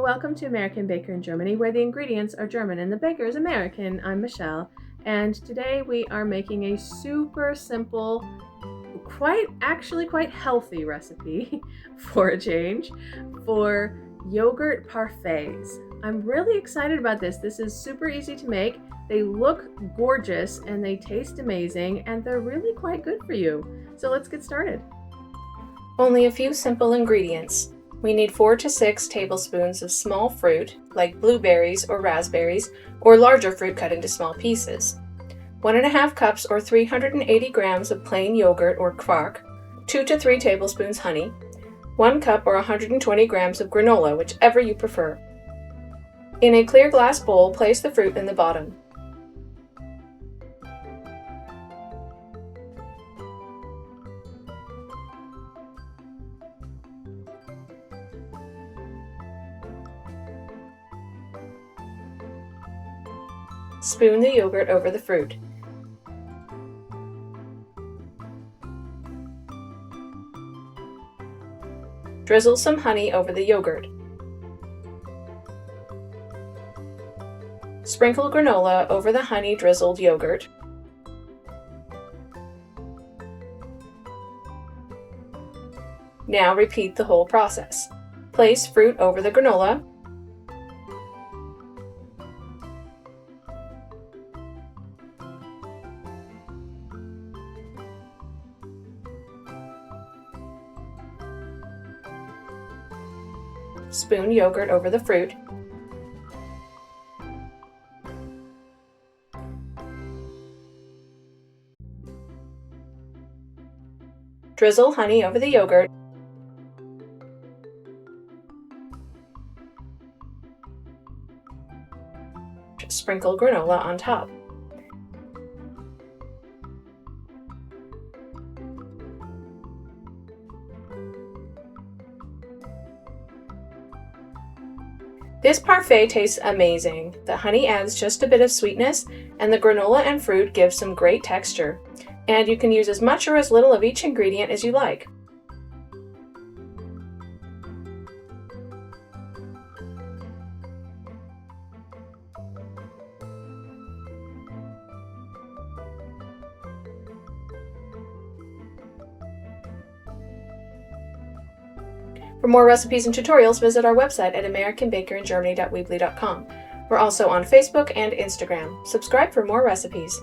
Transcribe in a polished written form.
welcome to American Baker in Germany, where the ingredients are German and the baker is American. I'm Michelle, and today we are making a super simple, quite healthy recipe for a change for yogurt parfaits. I'm really excited about this. This is super easy to make. They look gorgeous and they taste amazing, and they're really quite good for you. So let's get started. Only a few simple ingredients. We need 4 to 6 tablespoons of small fruit, like blueberries or raspberries, or larger fruit cut into small pieces. 1½ cups or 380 grams of plain yogurt or quark, 2 to 3 tablespoons honey, 1 cup or 120 grams of granola, whichever you prefer. In a clear glass bowl, place the fruit in the bottom. Spoon the yogurt over the fruit. Drizzle some honey over the yogurt. Sprinkle granola over the honey drizzled yogurt. Now repeat the whole process. Place fruit over the granola. Spoon yogurt over the fruit. Drizzle honey over the yogurt. Sprinkle granola on top. This parfait tastes amazing. The honey adds just a bit of sweetness, and the granola and fruit give some great texture. And you can use as much or as little of each ingredient as you like. For more recipes and tutorials, visit our website at americanbakeringermany.weebly.com. We're also on Facebook and Instagram. Subscribe for more recipes.